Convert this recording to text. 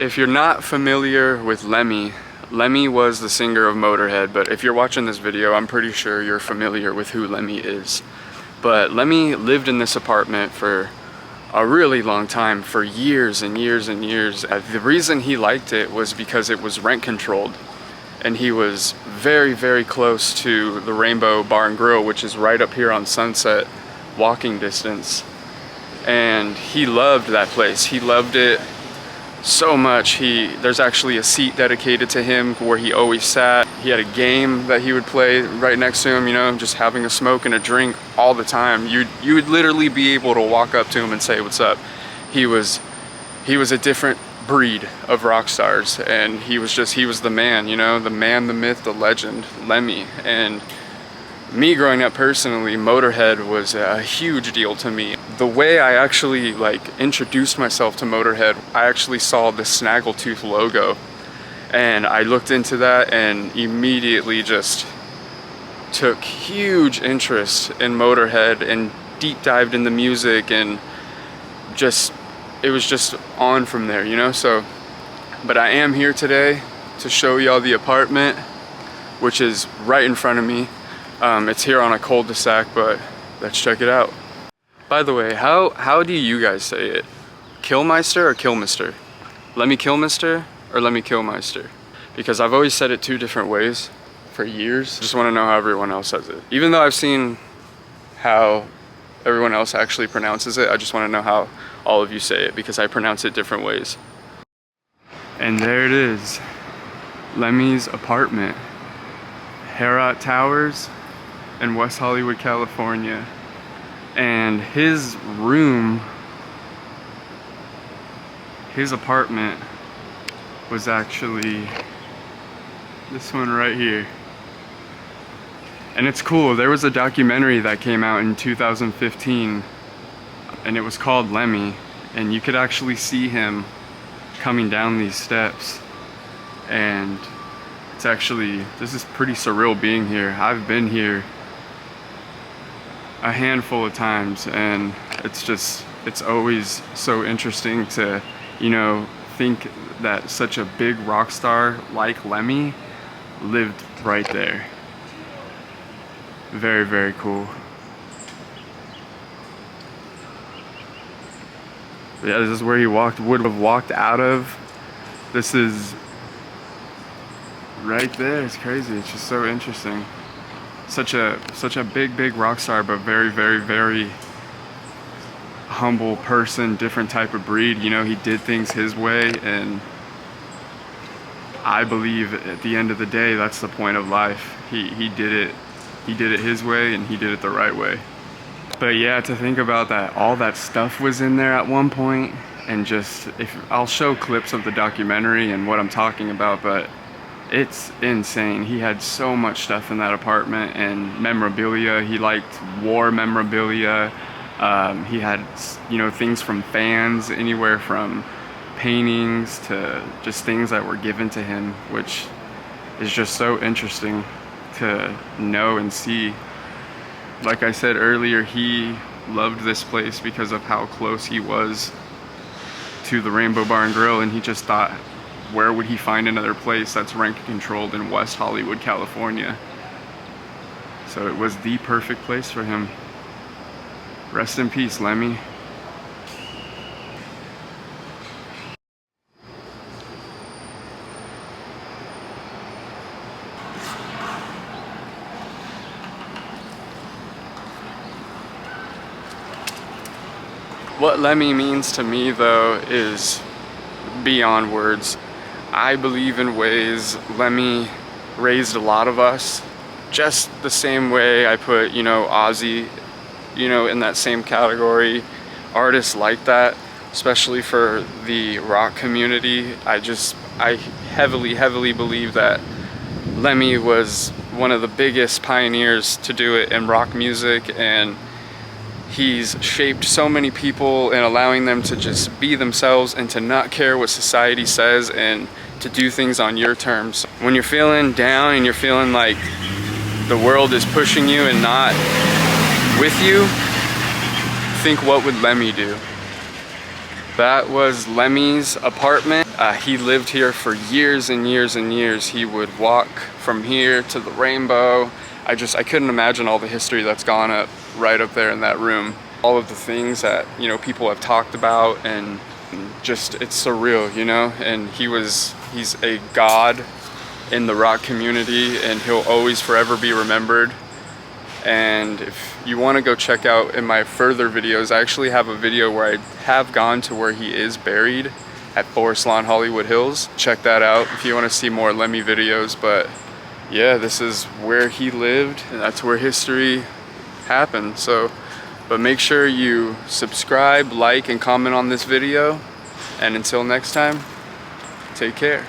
If you're not familiar with Lemmy, Lemmy was the singer of MOTORHEAD, but if you're watching this video, I'm pretty sure you're familiar with who Lemmy is. But Lemmy lived in this apartment for a really long time, for years and years and years. The reason he liked it was because it was rent controlled, and he was very, very close to the Rainbow Bar and Grill, which is right up here on Sunset, walking distance. And he loved that place. He loved it so much. There's actually a seat dedicated to him where he always sat. He had a game that he would play right next to him, you know, just having a smoke and a drink all the time. You would literally be able to walk up to him and say, "What's up?" He was a different breed of rock stars, and he was the man, you know, the man, the myth, the legend, Lemmy. And me growing up personally, MOTORHEAD was a huge deal to me. The way I actually introduced myself to MOTORHEAD, I actually saw the Snaggletooth logo, and I looked into that and immediately just took huge interest in MOTORHEAD and deep dived in the music, and it was just on from there, you know. So, but I am here today to show y'all the apartment, which is right in front of me. It's here on a cul-de-sac, but let's check it out. By the way, how do you guys say it? Kilmister or Kilmister? Lemmy Kilmister or Lemmy Kilmister? Because I've always said it two different ways for years. I just want to know how everyone else says it. Even though I've seen how everyone else actually pronounces it, I just want to know how all of you say it, because I pronounce it different ways. And there it is, Lemmy's apartment. Herot Towers in West Hollywood, California. And his room, his apartment, was actually this one right here. And it's cool, there was a documentary that came out in 2015, and it was called Lemmy, and you could actually see him coming down these steps. And this is pretty surreal being here. I've been here a handful of times, and it's always so interesting to, you know, think that such a big rock star like Lemmy lived right there. Very, very cool. Yeah, this is where he would have walked out of. This is right there. It's crazy. It's just so interesting. Such a big rock star, but very, very, very humble person, different type of breed. You know, he did things his way, and I believe at the end of the day, that's the point of life. He did it his way, and he did it the right way. But yeah, to think about that, all that stuff was in there at one point, and I'll show clips of the documentary and what I'm talking about, but it's insane. He had so much stuff in that apartment, and memorabilia. He liked war memorabilia. He had, you know, things from fans, anywhere from paintings to just things that were given to him, which is just so interesting to know and see. Like I said earlier, he loved this place because of how close he was to the Rainbow Bar and Grill, and he just thought, where would he find another place that's rent controlled in West Hollywood, California? So it was the perfect place for him. Rest in peace, Lemmy. What Lemmy means to me, though, is beyond words. I believe in ways Lemmy raised a lot of us, just the same way I put, you know, Ozzy, you know, in that same category. Artists like that, especially for the rock community. I heavily believe that Lemmy was one of the biggest pioneers to do it in rock music, and he's shaped so many people in allowing them to just be themselves and to not care what society says and to do things on your terms. When you're feeling down and you're feeling like the world is pushing you and not with you, think, what would Lemmy do? That was Lemmy's apartment. He lived here for years and years and years. He would walk from here to the rainbow. I couldn't imagine all the history that's gone up right up there in that room. All of the things that, you know, people have talked about, and just, it's surreal, you know? And he's a god in the rock community, and he'll always forever be remembered. And if you want to go check out in my further videos, I actually have a video where I have gone to where he is buried at Forest Lawn, Hollywood Hills. Check that out if you want to see more Lemmy videos. But yeah, this is where he lived, and that's where history happened. So, but make sure you subscribe, like, and comment on this video. And until next time, take care.